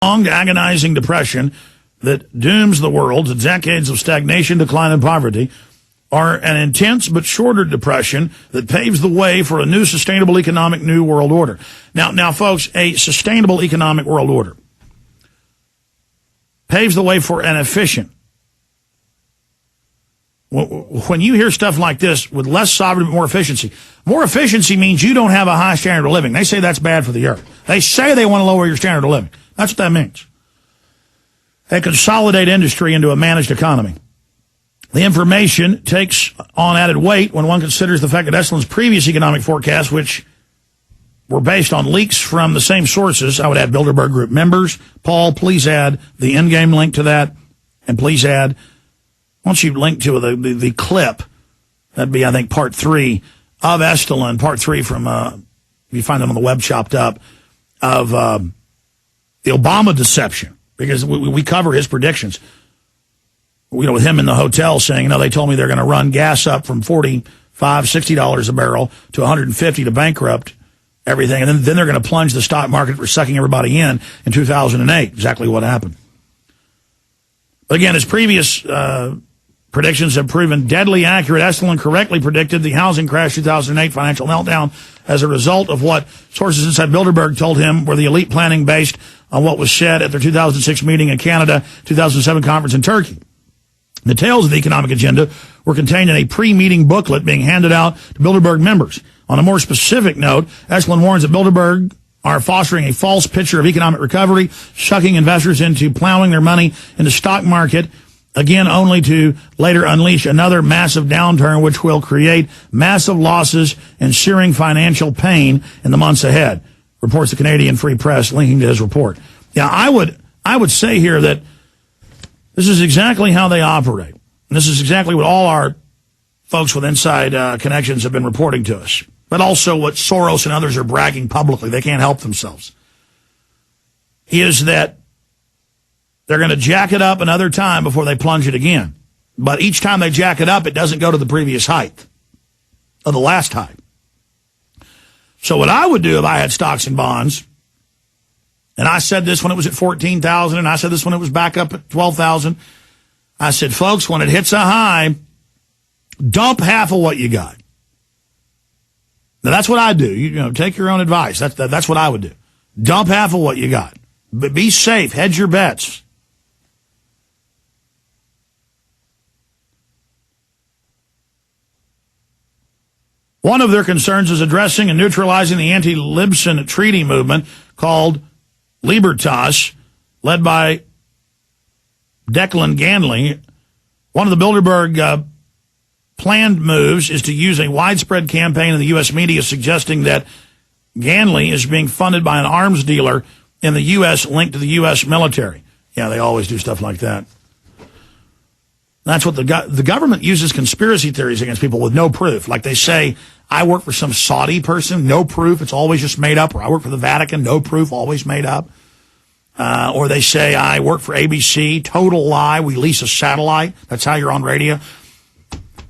long, agonizing depression that dooms the world to decades of stagnation, decline, and poverty, or an intense but shorter depression that paves the way for a new sustainable economic new world order. Now, folks, a sustainable economic world order paves the way for an efficient. When you hear stuff like this, with less sovereignty but more efficiency means you don't have a high standard of living. They say that's bad for the earth. They say they want to lower your standard of living. That's what that means. They consolidate industry into a managed economy. The information takes on added weight when one considers the fact that Estlund's previous economic forecasts, which were based on leaks from the same sources. I would add Bilderberg Group members. Paul, please add the Endgame link to that, and please add, once you link to the clip, that'd be, I think, part 3 of Estlund, part 3 from, you find it on the web chopped up, of the Obama deception, because we cover his predictions. With him in the hotel saying, they told me they're going to run gas up from $45, $60 a barrel to $150 to bankrupt everything, and then they're going to plunge the stock market for sucking everybody in 2008. Exactly what happened. But again, his previous predictions have proven deadly accurate. Estlund correctly predicted the housing crash 2008 financial meltdown as a result of what sources inside Bilderberg told him were the elite planning based on what was said at their 2006 meeting in Canada, 2007 conference in Turkey. The details of the economic agenda were contained in a pre-meeting booklet being handed out to Bilderberg members. On a more specific note, Estlund warns that Bilderberg are fostering a false picture of economic recovery, sucking investors into plowing their money in the stock market, again only to later unleash another massive downturn which will create massive losses and searing financial pain in the months ahead, reports the Canadian Free Press, linking to his report. Yeah, I would say here that this is exactly how they operate. And this is exactly what all our folks with inside connections have been reporting to us. But also what Soros and others are bragging publicly. They can't help themselves. Is that they're going to jack it up another time before they plunge it again. But each time they jack it up, it doesn't go to the previous height of the last height. So what I would do if I had stocks and bonds, and I said this when it was at 14,000, and I said this when it was back up at 12,000. I said, folks, when it hits a high, dump half of what you got. Now, that's what I do. Take your own advice. That's what I would do. Dump half of what you got. But be safe. Hedge your bets. One of their concerns is addressing and neutralizing the anti-Libsen treaty movement called Libertas, led by Declan Ganley. One of the Bilderberg planned moves is to use a widespread campaign in the U.S. media suggesting that Ganley is being funded by an arms dealer in the U.S. linked to the U.S. military. Yeah, they always do stuff like that. That's what the government uses conspiracy theories against people with no proof. Like they say, I work for some Saudi person, no proof, it's always just made up. Or I work for the Vatican, no proof, always made up. Or they say, I work for ABC, total lie, we lease a satellite. That's how you're on radio.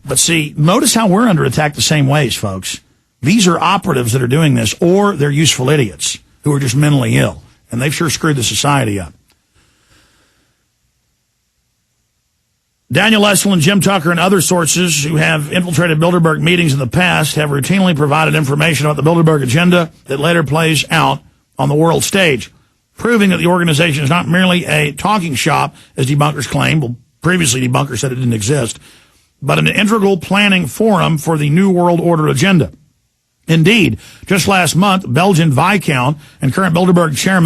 But see, notice how we're under attack the same ways, folks. These are operatives that are doing this, or they're useful idiots who are just mentally ill. And they've sure screwed the society up. Daniel Estlund, Jim Tucker, and other sources who have infiltrated Bilderberg meetings in the past have routinely provided information about the Bilderberg agenda that later plays out on the world stage, proving that the organization is not merely a talking shop, as debunkers claim. Well, previously debunkers said it didn't exist, but an integral planning forum for the New World Order agenda. Indeed, just last month, Belgian Viscount and current Bilderberg chairman